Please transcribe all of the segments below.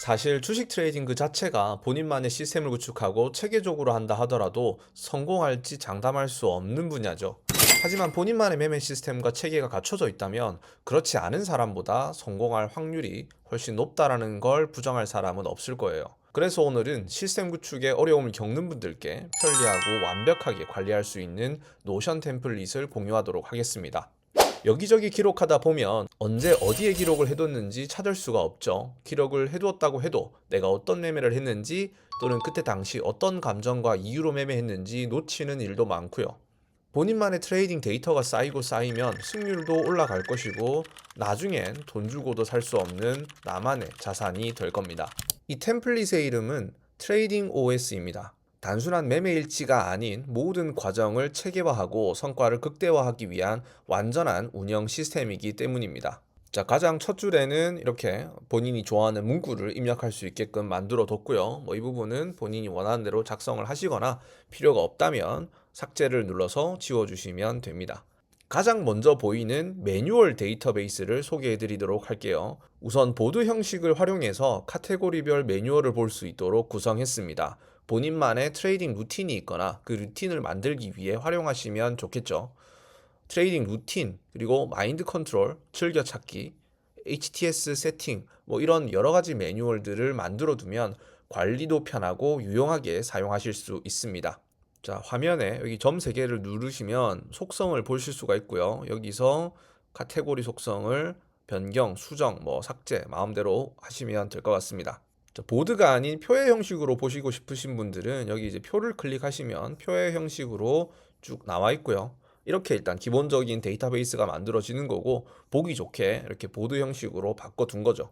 사실 주식 트레이딩 그 자체가 본인만의 시스템을 구축하고 체계적으로 한다 하더라도 성공할지 장담할 수 없는 분야죠. 하지만 본인만의 매매 시스템과 체계가 갖춰져 있다면 그렇지 않은 사람보다 성공할 확률이 훨씬 높다라는 걸 부정할 사람은 없을 거예요. 그래서 오늘은 시스템 구축에 어려움을 겪는 분들께 편리하고 완벽하게 관리할 수 있는 노션 템플릿을 공유하도록 하겠습니다. 여기저기 기록하다 보면 언제 어디에 기록을 해뒀는지 찾을 수가 없죠. 기록을 해두었다고 해도 내가 어떤 매매를 했는지 또는 그때 당시 어떤 감정과 이유로 매매했는지 놓치는 일도 많고요. 본인만의 트레이딩 데이터가 쌓이고 쌓이면 승률도 올라갈 것이고 나중엔 돈 주고도 살 수 없는 나만의 자산이 될 겁니다. 이 템플릿의 이름은 트레이딩 OS입니다. 단순한 매매 일지가 아닌 모든 과정을 체계화하고 성과를 극대화하기 위한 완전한 운영 시스템이기 때문입니다. 자, 가장 첫 줄에는 이렇게 본인이 좋아하는 문구를 입력할 수 있게끔 만들어 뒀고요. 이 부분은 본인이 원하는 대로 작성을 하시거나 필요가 없다면 삭제를 눌러서 지워주시면 됩니다. 가장 먼저 보이는 매뉴얼 데이터베이스를 소개해 드리도록 할게요. 우선 보드 형식을 활용해서 카테고리별 매뉴얼을 볼 수 있도록 구성했습니다. 본인만의 트레이딩 루틴이 있거나 그 루틴을 만들기 위해 활용하시면 좋겠죠. 트레이딩 루틴, 그리고 마인드 컨트롤, 즐겨찾기, HTS 세팅, 이런 여러 가지 매뉴얼들을 만들어 두면 관리도 편하고 유용하게 사용하실 수 있습니다. 자, 화면에 여기 점 3개를 누르시면 속성을 보실 수가 있고요. 여기서 카테고리 속성을 변경, 수정, 삭제 마음대로 하시면 될 것 같습니다. 자, 보드가 아닌 표의 형식으로 보시고 싶으신 분들은 여기 이제 표를 클릭하시면 표의 형식으로 쭉 나와 있고요. 이렇게 일단 기본적인 데이터베이스가 만들어지는 거고 보기 좋게 이렇게 보드 형식으로 바꿔둔 거죠.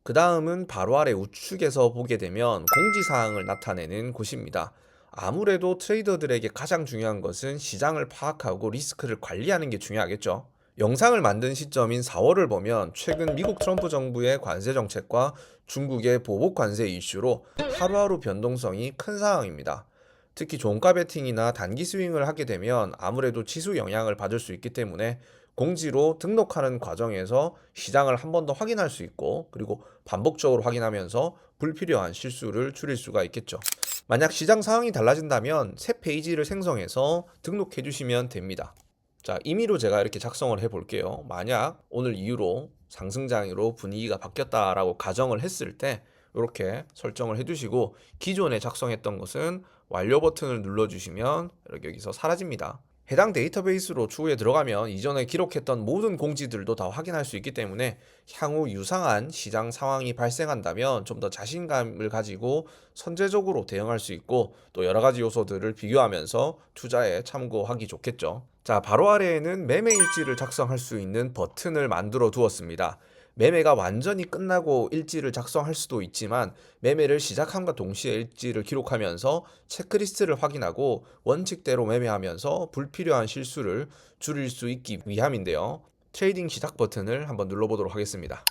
그 다음은 바로 아래 우측에서 보게 되면 공지사항을 나타내는 곳입니다. 아무래도 트레이더들에게 가장 중요한 것은 시장을 파악하고 리스크를 관리하는 게 중요하겠죠. 영상을 만든 시점인 4월을 보면 최근 미국 트럼프 정부의 관세 정책과 중국의 보복 관세 이슈로 하루하루 변동성이 큰 상황입니다. 특히 종가 베팅이나 단기 스윙을 하게 되면 아무래도 지수 영향을 받을 수 있기 때문에 공지로 등록하는 과정에서 시장을 한 번 더 확인할 수 있고 그리고 반복적으로 확인하면서 불필요한 실수를 줄일 수가 있겠죠. 만약 시장 상황이 달라진다면 새 페이지를 생성해서 등록해 주시면 됩니다. 자, 임의로 제가 이렇게 작성을 해 볼게요. 만약 오늘 이후로 상승장으로 분위기가 바뀌었다라고 가정을 했을 때 이렇게 설정을 해 두시고 기존에 작성했던 것은 완료 버튼을 눌러 주시면 이렇게 여기서 사라집니다. 해당 데이터베이스로 추후에 들어가면 이전에 기록했던 모든 공지들도 다 확인할 수 있기 때문에 향후 유사한 시장 상황이 발생한다면 좀 더 자신감을 가지고 선제적으로 대응할 수 있고 또 여러 가지 요소들을 비교하면서 투자에 참고하기 좋겠죠. 자, 바로 아래에는 매매 일지를 작성할 수 있는 버튼을 만들어 두었습니다. 매매가 완전히 끝나고 일지를 작성할 수도 있지만 매매를 시작함과 동시에 일지를 기록하면서 체크리스트를 확인하고 원칙대로 매매하면서 불필요한 실수를 줄일 수 있기 위함인데요. 트레이딩 시작 버튼을 한번 눌러보도록 하겠습니다.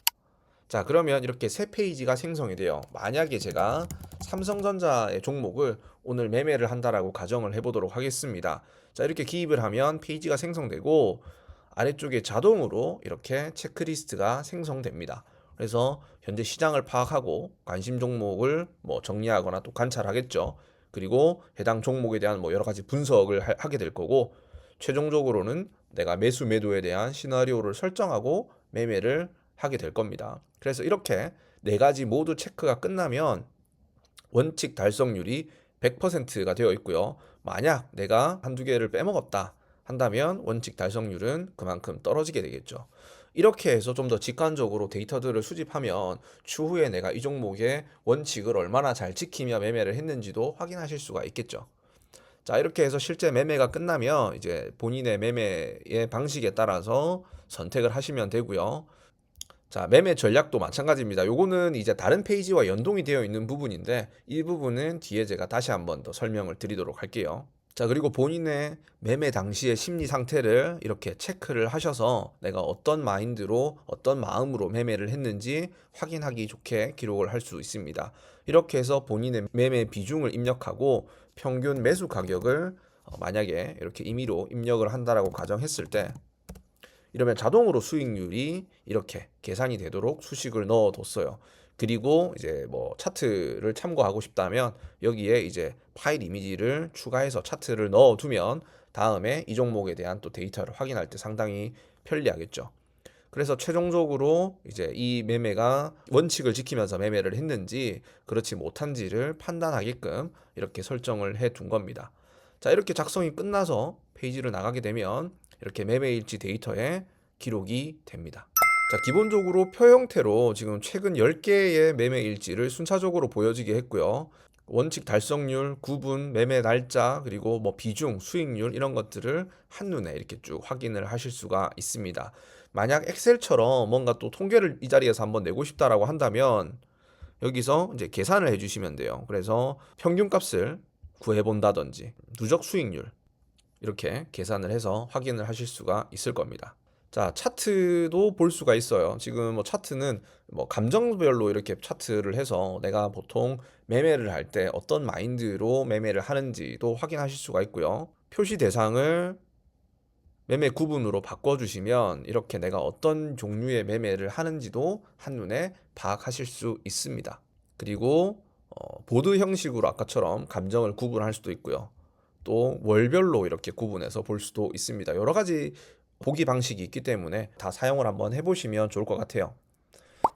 자, 그러면 이렇게 새 페이지가 생성이 돼요. 만약에 제가 삼성전자의 종목을 오늘 매매를 한다라고 가정을 해보도록 하겠습니다. 자, 이렇게 기입을 하면 페이지가 생성되고 아래쪽에 자동으로 이렇게 체크리스트가 생성됩니다. 그래서 현재 시장을 파악하고 관심 종목을 정리하거나 또 관찰하겠죠. 그리고 해당 종목에 대한 여러 가지 분석을 하게 될 거고 최종적으로는 내가 매수 매도에 대한 시나리오를 설정하고 매매를 하게 될 겁니다. 그래서 이렇게 네 가지 모두 체크가 끝나면 원칙 달성률이 100%가 되어 있고요. 만약 내가 한두 개를 빼먹었다 한다면 원칙 달성률은 그만큼 떨어지게 되겠죠. 이렇게 해서 좀 더 직관적으로 데이터들을 수집하면 추후에 내가 이 종목의 원칙을 얼마나 잘 지키며 매매를 했는지도 확인하실 수가 있겠죠. 자, 이렇게 해서 실제 매매가 끝나면 이제 본인의 매매의 방식에 따라서 선택을 하시면 되고요. 자, 매매 전략도 마찬가지입니다. 요거는 이제 다른 페이지와 연동이 되어 있는 부분인데 이 부분은 뒤에 제가 다시 한번 더 설명을 드리도록 할게요. 자, 그리고 본인의 매매 당시의 심리 상태를 이렇게 체크를 하셔서 내가 어떤 마인드로 어떤 마음으로 매매를 했는지 확인하기 좋게 기록을 할 수 있습니다. 이렇게 해서 본인의 매매 비중을 입력하고 평균 매수 가격을 만약에 이렇게 임의로 입력을 한다라고 가정했을 때 이러면 자동으로 수익률이 이렇게 계산이 되도록 수식을 넣어뒀어요. 그리고 이제 뭐 차트를 참고하고 싶다면 여기에 이제 파일 이미지를 추가해서 차트를 넣어두면 다음에 이 종목에 대한 또 데이터를 확인할 때 상당히 편리하겠죠. 그래서 최종적으로 이제 이 매매가 원칙을 지키면서 매매를 했는지 그렇지 못한지를 판단하게끔 이렇게 설정을 해 둔 겁니다. 자, 이렇게 작성이 끝나서 페이지를 나가게 되면 이렇게 매매일지 데이터에 기록이 됩니다. 자, 기본적으로 표 형태로 지금 최근 10개의 매매일지를 순차적으로 보여지게 했고요. 원칙 달성률, 구분, 매매 날짜, 그리고 뭐 비중, 수익률 이런 것들을 한눈에 이렇게 쭉 확인을 하실 수가 있습니다. 만약 엑셀처럼 뭔가 또 통계를 이 자리에서 한번 내고 싶다라고 한다면 여기서 이제 계산을 해주시면 돼요. 그래서 평균값을 구해본다든지 누적 수익률 이렇게 계산을 해서 확인을 하실 수가 있을 겁니다. 자, 차트도 볼 수가 있어요. 지금 뭐 차트는 뭐 감정별로 이렇게 차트를 해서 내가 보통 매매를 할 때 어떤 마인드로 매매를 하는지도 확인하실 수가 있고요. 표시 대상을 매매 구분으로 바꿔주시면 이렇게 내가 어떤 종류의 매매를 하는지도 한눈에 파악하실 수 있습니다. 그리고 보드 형식으로 아까처럼 감정을 구분할 수도 있고요. 또 월별로 이렇게 구분해서 볼 수도 있습니다. 여러 가지 보기 방식이 있기 때문에 다 사용을 한번 해보시면 좋을 것 같아요.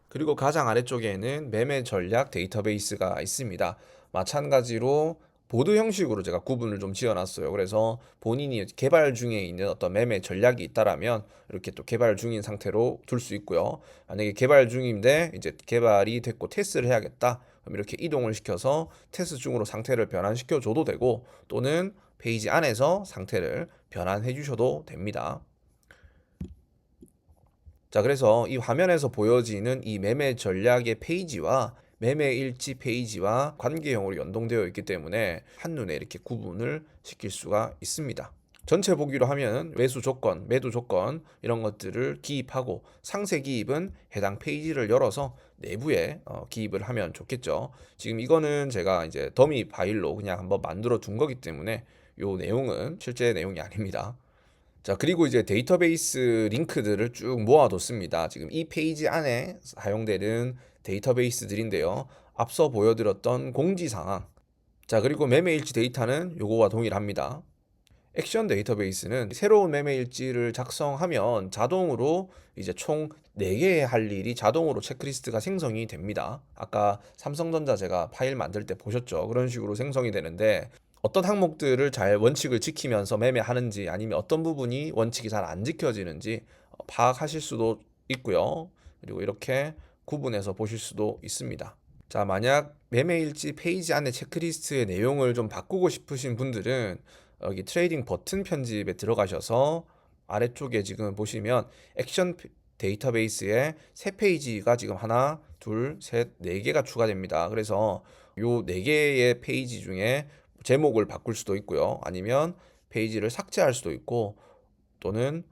그리고 가장 아래쪽에는 매매 전략 데이터베이스가 있습니다. 마찬가지로 보드 형식으로 제가 구분을 좀 지어놨어요. 그래서 본인이 개발 중에 있는 어떤 매매 전략이 있다라면 이렇게 또 개발 중인 상태로 둘 수 있고요. 만약에 개발 중인데 이제 개발이 됐고 테스트를 해야겠다. 그럼 이렇게 이동을 시켜서 테스트 중으로 상태를 변환시켜 줘도 되고 또는 페이지 안에서 상태를 변환해 주셔도 됩니다. 자, 그래서 이 화면에서 보여지는 이 매매 전략의 페이지와 매매 일지 페이지와 관계형으로 연동되어 있기 때문에 한눈에 이렇게 구분을 시킬 수가 있습니다. 전체 보기로 하면 매수 조건, 매도 조건 이런 것들을 기입하고 상세 기입은 해당 페이지를 열어서 내부에 기입을 하면 좋겠죠. 지금 이거는 제가 이제 더미 파일로 그냥 한번 만들어 둔 거기 때문에 요 내용은 실제 내용이 아닙니다. 자, 그리고 이제 데이터베이스 링크들을 쭉 모아뒀습니다. 지금 이 페이지 안에 사용되는 데이터베이스들인데요. 앞서 보여드렸던 공지사항. 자, 그리고 매매일지 데이터는 요거와 동일합니다. 액션 데이터베이스는 새로운 매매일지를 작성하면 자동으로 이제 총 4개의 할 일이 자동으로 체크리스트가 생성이 됩니다. 아까 삼성전자 제가 파일 만들 때 보셨죠? 그런 식으로 생성이 되는데 어떤 항목들을 잘 원칙을 지키면서 매매하는지 아니면 어떤 부분이 원칙이 잘 안 지켜지는지 파악하실 수도 있고요. 그리고 이렇게 구분해서 보실 수도 있습니다. 자, 만약 매매일지 페이지 안에 체크리스트의 내용을 좀 바꾸고 싶으신 분들은 여기 트레이딩 버튼 편집에 들어가셔서 아래쪽에 지금 보시면 액션 데이터베이스에 새 페이지가 지금 하나, 둘, 셋, 네 개가 추가됩니다. 그래서 요 네 개의 페이지 중에 제목을 바꿀 수도 있고요. 아니면 페이지를 삭제할 수도 있고 또는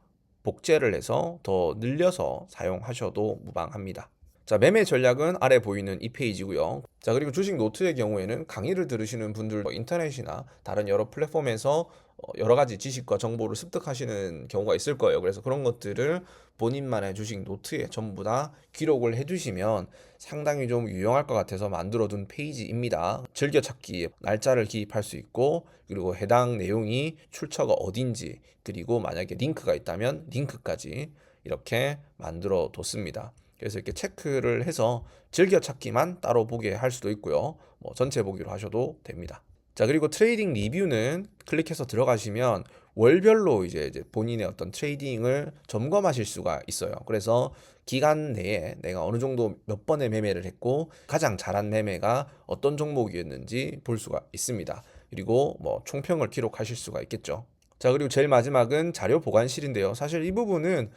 복제를 해서 더 늘려서 사용하셔도 무방합니다. 자, 매매 전략은 아래 보이는 이 페이지고요. 자, 그리고 주식 노트의 경우에는 강의를 들으시는 분들 인터넷이나 다른 여러 플랫폼에서 여러 가지 지식과 정보를 습득하시는 경우가 있을 거예요. 그래서 그런 것들을 본인만의 주식 노트에 전부 다 기록을 해두시면 상당히 좀 유용할 것 같아서 만들어둔 페이지입니다. 즐겨찾기 날짜를 기입할 수 있고 그리고 해당 내용이 출처가 어딘지 그리고 만약에 링크가 있다면 링크까지 이렇게 만들어 뒀습니다. 그래서 이렇게 체크를 해서 즐겨찾기만 따로 보게 할 수도 있고요. 뭐 전체 보기로 하셔도 됩니다. 자, 그리고 트레이딩 리뷰는 클릭해서 들어가시면 월별로 이제 본인의 어떤 트레이딩을 점검하실 수가 있어요. 그래서 기간 내에 내가 어느 정도 몇 번의 매매를 했고 가장 잘한 매매가 어떤 종목이었는지 볼 수가 있습니다. 그리고 뭐 총평을 기록하실 수가 있겠죠. 자, 그리고 제일 마지막은 자료 보관실인데요. 사실 이 부분은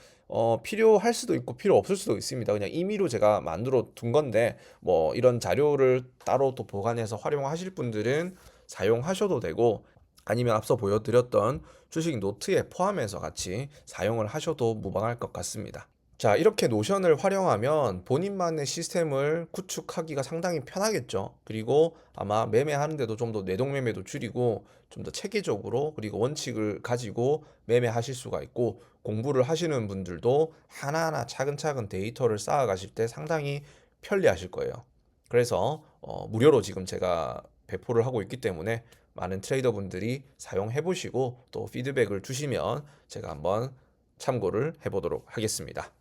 필요할 수도 있고 필요 없을 수도 있습니다. 그냥 임의로 제가 만들어 둔 건데 뭐 이런 자료를 따로 또 보관해서 활용하실 분들은 사용하셔도 되고 아니면 앞서 보여드렸던 주식 노트에 포함해서 같이 사용을 하셔도 무방할 것 같습니다. 자, 이렇게 노션을 활용하면 본인만의 시스템을 구축하기가 상당히 편하겠죠. 그리고 아마 매매하는데도 좀 더 뇌동매매도 줄이고 좀 더 체계적으로 그리고 원칙을 가지고 매매하실 수가 있고 공부를 하시는 분들도 하나하나 차근차근 데이터를 쌓아가실 때 상당히 편리하실 거예요. 그래서 무료로 지금 제가 배포를 하고 있기 때문에 많은 트레이더 분들이 사용해 보시고 또 피드백을 주시면 제가 한번 참고를 해 보도록 하겠습니다.